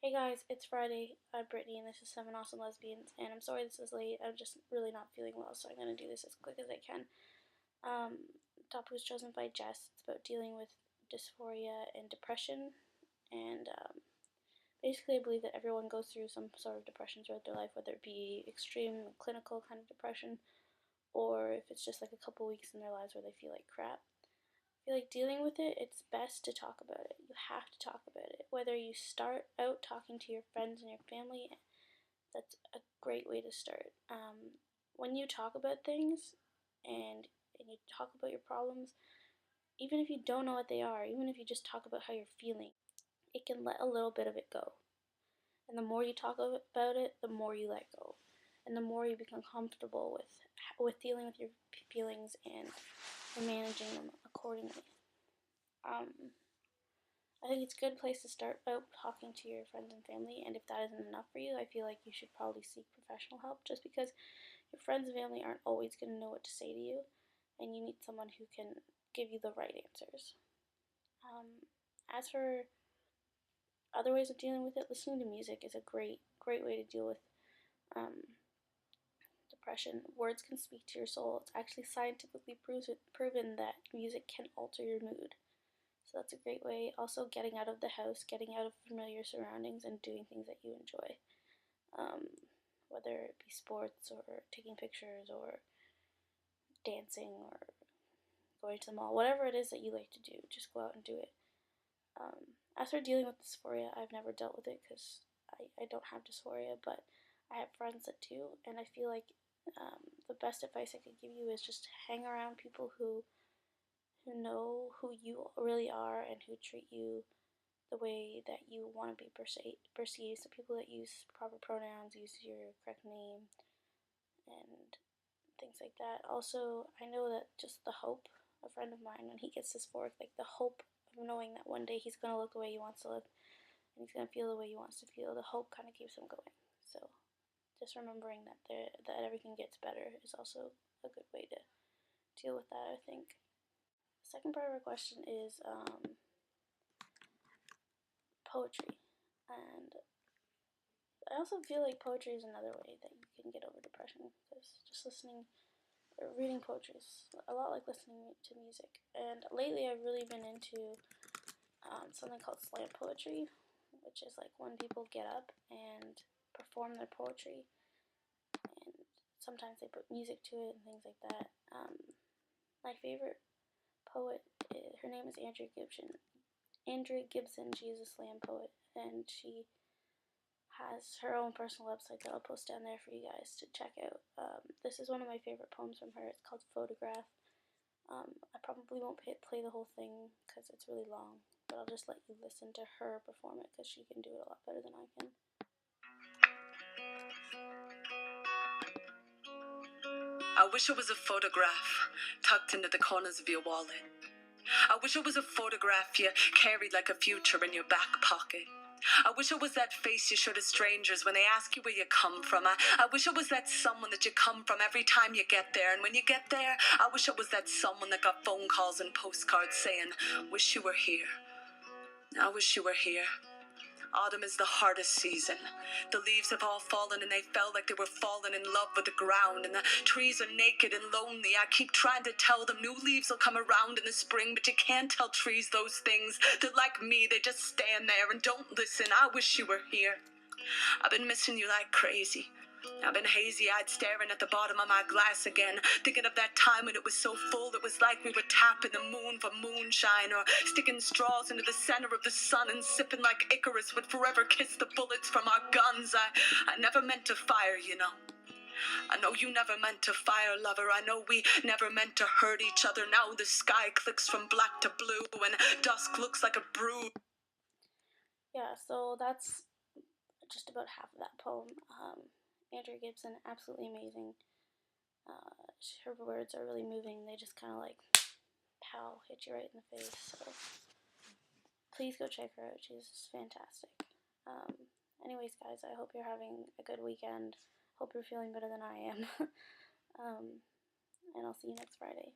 Hey guys, it's Friday. I'm Brittany and this is 7 Awesome Lesbians, and I'm sorry this is late. I'm just really not feeling well, so I'm going to do this as quick as I can. The topic was chosen by Jess. It's about dealing with dysphoria and depression, and basically I believe that everyone goes through some sort of depression throughout their life, whether it be extreme clinical kind of depression, or if it's just like a couple weeks in their lives where they feel like crap. I feel like dealing with it, it's best to talk about it. You have to talk about it. Whether you start out talking to your friends and your family, that's a great way to start. When you talk about things and you talk about your problems, even if you don't know what they are, even if you just talk about how you're feeling, it can let a little bit of it go. And the more you talk about it, the more you let go, and the more you become comfortable with dealing with your feelings and managing them accordingly. I think it's a good place to start out talking to your friends and family, and if that isn't enough for you, I feel like you should probably seek professional help, just because your friends and family aren't always going to know what to say to you, and you need someone who can give you the right answers. As for other ways of dealing with it, listening to music is a great way to deal with depression. Words can speak to your soul. It's actually scientifically proven that music can alter your mood. So that's a great way. Also, getting out of the house, getting out of familiar surroundings, and doing things that you enjoy. Whether it be sports, or taking pictures, or dancing, or going to the mall. Whatever it is that you like to do, just go out and do it. As for dealing with dysphoria, I've never dealt with it because I don't have dysphoria, but I have friends that do, and I feel like the best advice I could give you is just hang around people who know who you really are and who treat you the way that you want to be perceived. So people that use proper pronouns, use your correct name, and things like that. Also, I know that just the hope, a friend of mine, when he gets dysphoric, like the hope of knowing that one day he's going to look the way he wants to look and he's going to feel the way he wants to feel, the hope kind of keeps him going. So just remembering that everything gets better is also a good way to deal with that, I think. The second part of our question is poetry. And I also feel like poetry is another way that you can get over depression, because just reading poetry is a lot like listening to music. And lately I've really been into something called slam poetry, which is like when people get up and perform their poetry, and sometimes they put music to it and things like that. My favorite poet, her name is Andrea Gibson. Andrea Gibson, she is a slam poet, and she has her own personal website that I'll post down there for you guys to check out. This is one of my favorite poems from her. It's called Photograph. I probably won't play the whole thing because it's really long, but I'll just let you listen to her perform it because she can do it a lot better than I can. I wish it was a photograph tucked into the corners of your wallet. I wish it was a photograph you carried like a future in your back pocket. I wish it was that face you show to strangers when they ask you where you come from. I wish it was that someone that you come from every time you get there. And when you get there, I wish it was that someone that got phone calls and postcards saying, wish you were here. I wish you were here. Autumn is the hardest season. The leaves have all fallen and they felt like they were falling in love with the ground. And the trees are naked and lonely. I keep trying to tell them new leaves will come around in the spring, but you can't tell trees those things. They're like me, they just stand there and don't listen. I wish you were here. I've been missing you like crazy. I've been hazy-eyed staring at the bottom of my glass again, thinking of that time when it was so full it was like we were tapping the moon for moonshine, or sticking straws into the center of the sun and sipping like Icarus would forever kiss the bullets from our guns. I never meant to fire, you know. I know you never meant to fire, lover. I know we never meant to hurt each other. Now the sky clicks from black to blue and dusk looks like a brood. Yeah, so that's just about half of that poem. Andrea Gibson, absolutely amazing. Her words are really moving. They just kind of like, pow, hit you right in the face. So please go check her out. She's fantastic. Anyways, guys, I hope you're having a good weekend. Hope you're feeling better than I am. And I'll see you next Friday.